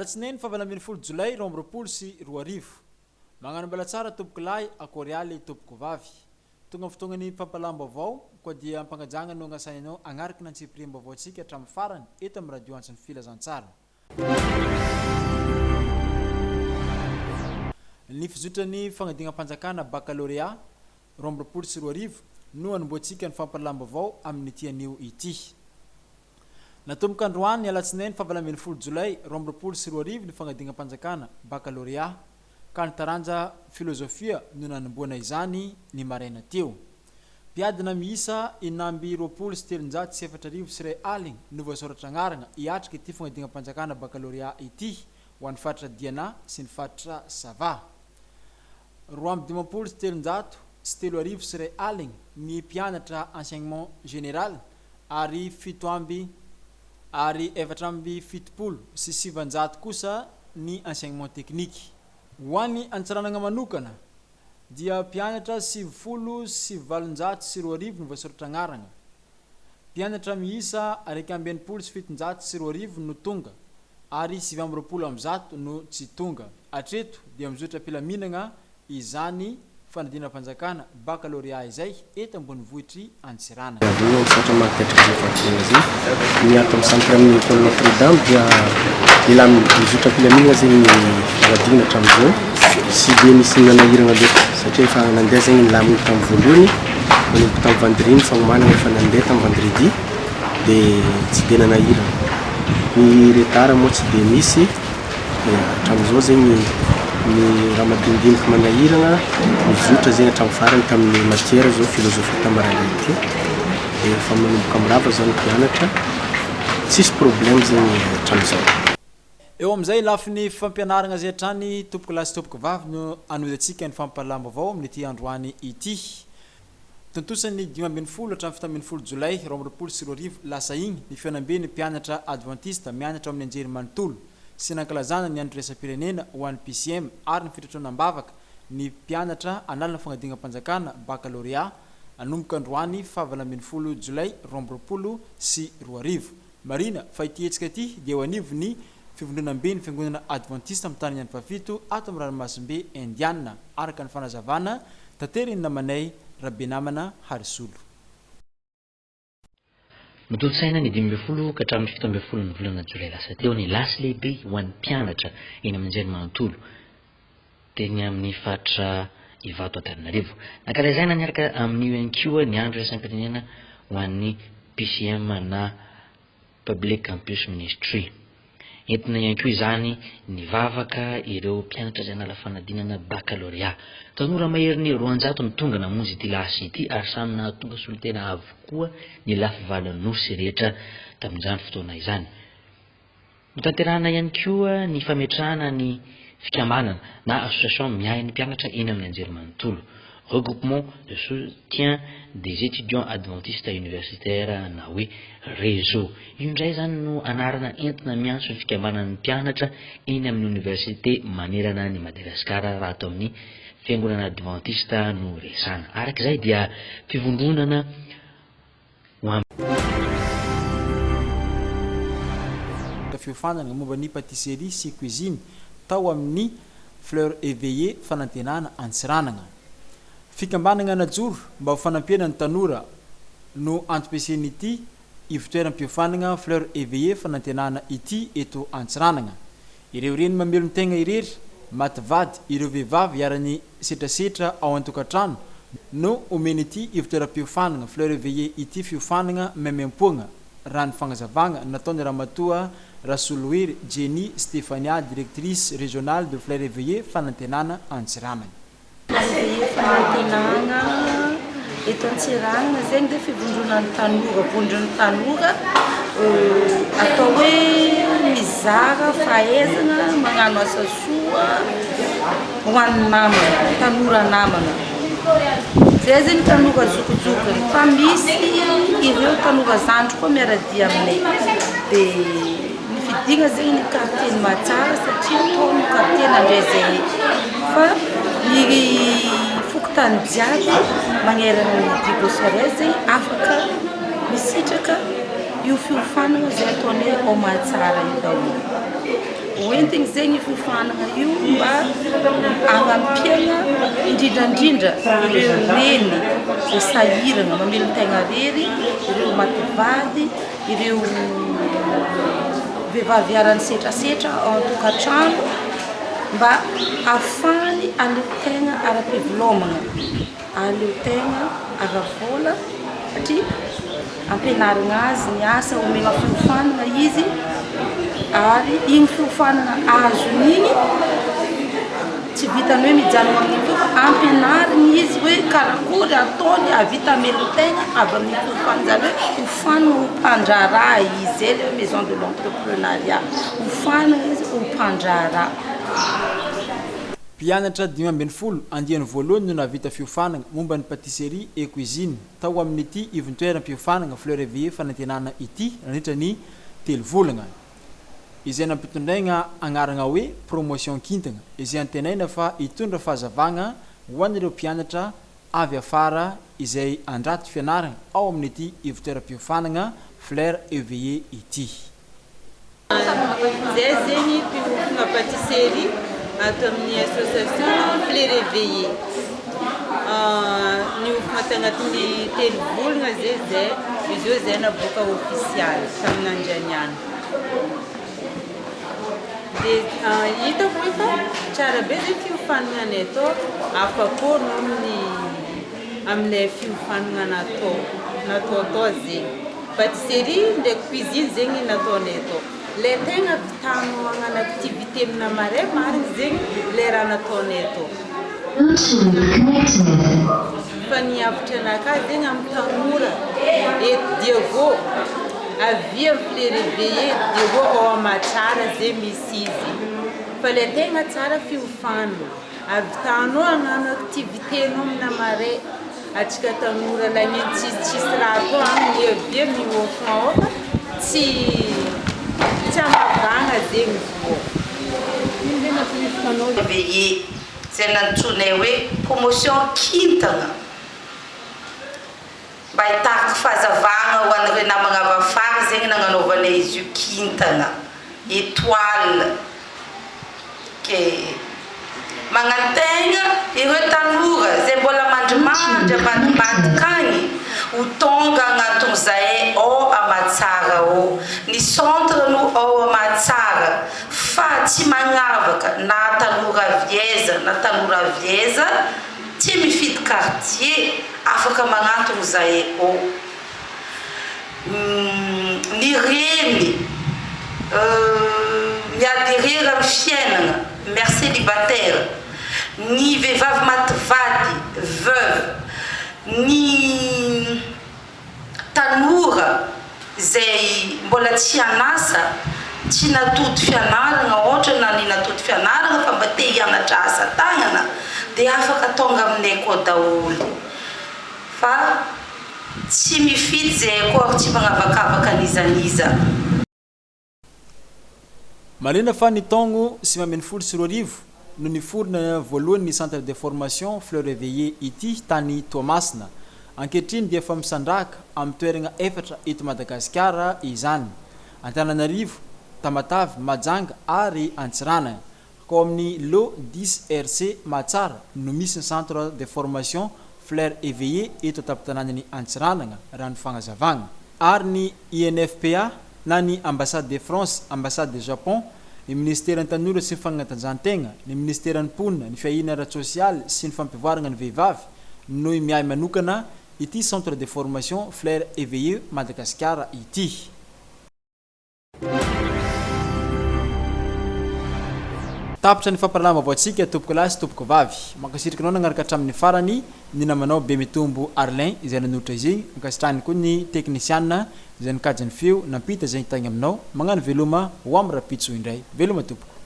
Alatsinainy fahavalambin'ny Jolay 2024. Magnano mbala tsara tompoko lahy akorialy tompoko vavy. Tonga fotoagnany pampalam-baovao koa dia ampangajagna no agnasainao agnaraka nantsipirim-baovao antsika hatramin'ny farany eto amin'ny radio Antsin'ny filazantsara. Ny Fizotrany fanadinam-panjakana Baccalauréat 2024 no anomboantsika ny fampalam-baovao amin'ny tia NEWS18. Natomboka androany alatsinainy fahavalambin'ny Jolay 2024 ny fanadinam-panjakana Baccalauréat ka nitaranja filozofia no nanomboana izany ny maraina teo. Mpiadina miisa inamby 27 sy iray aligny no voasoratra agnarana hiatrika ity fanadinam-panjakana Baccalauréat ity ho an'ny faritra Diana sy ny faritra Sava. 27 sy iray aligny ny mpianatra enseignement général ary 7 sy 700 kosa ny enseignement technique. Ho an'ny Antsiranana manokana dia mpianatra 70 sy 700 sy 200 no voasoratra agnarana. Mpianatra miisa 200 sy 700 sy 200 no tonga ary 720 no tsy tonga. Atreto dia mizotra ampilaminana izany fanadinam-panjakana Baccalauréat izay eto ambony vohitry Antsiranana. Miaraka amin'ny centre amin'ny école Notre-Dame dia ila mizotra ampilaminana zegny fanadinana hatramin'izao sy dia misy nanahirana loatra satria efa nandeha zegny nilamina tamin'ny voalohany manomboka tamin'ny vendredi Famohana efa nandeha tamin'ny vendredi dia tsy dia nanahirana. Ny retard moa tsy dia misy hatramin'izao zegny ny raha madinidinika manahirana mizotra zegny hatramin'ny farany tamin'ny matière zao filozofia tamarality dia efa manomboka mirava zao ny mpianatra tsisy problème zegny hatramin'izao. Eo amizay lafiny fampianarana zay hatrany tompoko lahy sy tompoko vavy no anodantsika ny fampalam-baovao amin'ny ity androany ity. Tontosany 15 hatramin'ny 17 Jolay 2024 lasa igny ny Fihaonam-ben'ny mpianatra Adventiste mianatra amin'ny anjerimanon-tolo sy nankalazana ny andro raisam-pirenena ho an'ny PCM ary ny fitrotroanam-bavaka ny mpianatra analina fanadinam-panjakana Baccalauréat anomboka androany fahavalambin'ny 10 Jolay 2024. Marina fa ity hetsika ity dia ho anivony Fivontranam-ben'ny fiangonana Adventiste amin'ny tany Andiany ato amin'ny ranomasimbe andiany araka ny fanazavana tateriny namanay Rabenamana Harisolo. Mitotsaina ny 12 ka hatramin'ny 17 ny volana Jolay lasa teo ny lasy lehibe ho an'ny mpianatra eny amin'ny anjerimanon-tolo teny amin'ny faritra Ivato Antananarivo. Nankalazaina niaraka amin'ny UNQ ny andro raisam-pirenena ho an'ny PCM na Public Campus Ministry. Entina UNQ izany nivavaka ireo mpianatra izay nala fanadinana Baccalauréat. Tanora maherin'ny 200 ny tonga namonjy ity lasy ity ary samy nahatonga solitena avokoa ny lafy valanosy rehetra tamin'izany fotoana izany. Notanterahana ihany koa ny fametrahana ny fikambanana na association miahy ny mpianatra eny amin'ny anjerimanon-tolo, regroupement de soutien des étudiants adventistes universitaires na hoe réseau. Io indray zany no anarana entina miantso ny fikambanan'ny mpianatra eny amin'ny université manerana ny Madagasikara raha atao amin'ny fiangonana Adventiste no resana. Arak'izay dia fivondronana fihofanana momba ny patisserie sy cuisine tao amin'ny fleurs éveillées fanantenana Antsiranana. Fikambanana najoro mba ho fanampiana ny tanora no antom-piasany ity ivitoeram-piofanana fleurs éveillées fanantenana ity eto Antsiranana. Ireo reny mamelony tegna irery mativady ireo vehivavy iarany setrasetra ao an-tokatrano no omeny ity ivitoeram-piofanana fleurs éveillées ity fiofanana memempoagna raha ny fagnazavagna nataony ramatoa Rasolohery Jenny Stéphania directrice régionale de fleurs éveillées fanantenana Antsiranana. Fanantenana eto Antsiranana zegny dia fivondronan'ny tanora, vondron'ny tanora atao hoe mizara fahaizana magnano asa soa ho an'ny namana, tanora namana. Zay zegny tanora zokojokony fa misy ireo tanora zandry koa miaradia aminay dia nifidigna zegny ny quartier ny Matsara satria atao ny quartier nandray zay fa ny fokotany jiaby magnerana ny dibosare zegny afaka misitraka io fiofanana zay ataony ao Matsara io daholo. hoentigny zegny fiofanana io mba agnampiana indrindrandrindra ireo neny sahirana mamelony tegna rery, ireo mativady, ireo vehivavy arany setrasetra ao an-tokantrano mba afahany aleo tegna ara-pivelomagna, aleo tegna ara-vola satria ampianarigna azy ny asa omena fiofanana izy ary igny fiofanana azon'igny tsy vitany hoe mijanona amin'igny fio fa ampianarigny izy hoe karakory ataony avita melon-tegna avy amin'ny fiofanana zany hoe hofanana ho mpandrarà izy le maison de l'entrepreneuriat hofanana izy ho mpandrarà. Mpianatra 5 andiany voalohany no navita fiofanana momba ny patisserie et cuisine tao amin'ity ivontoeram-piofanana fleurs éveillées fanantenana ity nandritra ny 3 volana. Izay nampitondraigna agnarana hoe promotion kintana izay antenaina fa hitondra fahazavagna ho an'ireo mpianatra avy afara izay andrato fianarana ao amin'ity ivontoeram-piofanana fleurs éveillées ity. Zay zegny mpiofana patisserie ato amin'ny association fleurs éveillées. Niofana tagnatin'ny 3 volana zay izy io zay naboaka official tamin'anjerimanon-tolo. Hitako hoe fa tsara be zay fiofanana ato afapo amin'ilay fiofanana natao zegny. Patisserie ndraiky cuisine zegny nataonay atao. Le tegna vitanao agnano activité amina maray marigny zegny le raha nataonay atao. Fa niavitra anaka zegny amin'ny tanora Diego avy amin'ny fleurs éveillées Diego ao amatsara zay misy izy. Fa le tegna tsara fiofanana avitanao agnano activité-nao amina maray atsika tanora lagneny tsisy raha atao amin'ny avy miofana ao tsy amavagna zegny vo. Éveillées zay nantsonay hoe promotion kintana mba hitako fahazavagna ho an'ireo namagna avy afara zegny nagnanaovanay izy io kintana étoile ke magnategna ireo tanora zay mbola mandrimandry ambadimbadika agny ho tonga agnatony zahay ao amatsara ao ny centre no ao amatsara fa tsy magnavaka na tanora vieza tsy mifidy quartier afaka magnatony zahay ao. Ny reny miadhérir amin'ny fiainana mère célibataire, ny vehivavy mativady veuve, ny tanora zay mbola tsy anasa tsy natody fianarana ohatra na ny natody fianarana fa mba te hianatra asa tagnana dia afaka tonga aminay koa daholo fa tsy mifidy zay akory tsy magnavakavaka nizaniza. Malina fa ny taogno 5 no niforona voalohany ny centre de formation fleurs éveillées ity tany Toamasina. Ankehitriny dia efa misandraka amin'ny toerana 4 eto Madagasikara izany. Antananarivo, Tamatavy, Majanga ary Antsiranana. Kao amin'ny lo 10 RC Matsara no misy ny centre de formation fleurs éveillées eto an-tampon-tanànan'ny Antsiranana raha ny fagnazavagna. Ary ny INFPA na ny ambassade de France, ambassade de Japon, ny ministère tanora sy ny fagnatanjahantegna, ny ministère mponina, ny fiahina ara-tsosialy sy ny fampivoarana ny vehivavy no miay manokana ity centre de formation fleurs éveillées Madagasikara ity. Tapitra ny famparalama voatsika tompoko lahy sy tompoko vavy. Makasirikanao nagnaraka hatramin'ny farany ny namanao be mitombo Arlin izay nanotra izigny, makasitrahany koa ny teknisianina izay nikajy ny feo nampita izay hitagny aminao magnano veloma ho amin'ny rapitso indray. Veloma tompoko.